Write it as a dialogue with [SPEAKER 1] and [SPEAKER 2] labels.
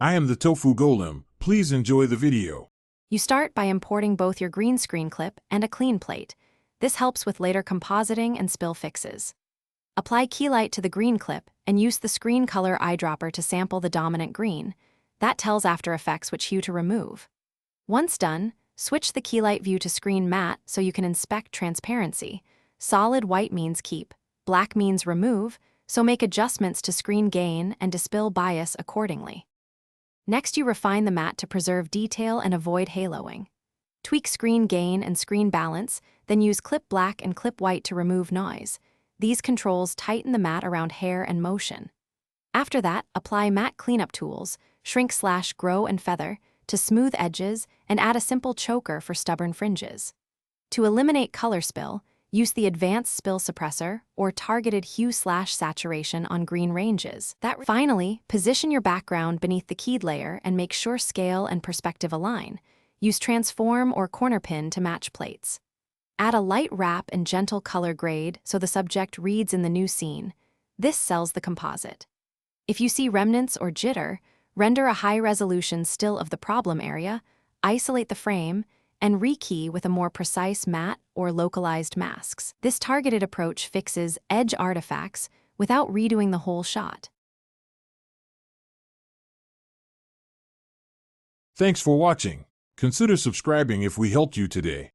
[SPEAKER 1] I am the Tofu Golem. Please enjoy the video.
[SPEAKER 2] You start by importing both your green screen clip and a clean plate. This helps with later compositing and spill fixes. Apply key light to the green clip and use the screen color eyedropper to sample the dominant green. That tells After Effects which hue to remove. Once done, switch the key light view to screen matte so you can inspect transparency. Solid white means keep, black means remove, so make adjustments to screen gain and dispel bias accordingly. Next, you refine the matte to preserve detail and avoid haloing. Tweak screen gain and screen balance, then use clip black and clip white to remove noise. These controls tighten the matte around hair and motion. After that, apply matte cleanup tools, shrink/grow and feather, to smooth edges and add a simple choker for stubborn fringes. To eliminate color spill, use the advanced spill suppressor or targeted hue/saturation on green ranges. Finally, position your background beneath the keyed layer and make sure scale and perspective align. Use transform or corner pin to match plates. Add a light wrap and gentle color grade so the subject reads in the new scene. This sells the composite. If you see remnants or jitter, render a high-resolution still of the problem area, isolate the frame, and rekey with a more precise matte or localized masks. This targeted approach fixes edge artifacts without redoing the whole shot.
[SPEAKER 1] Thanks for watching. Consider subscribing if we helped you today.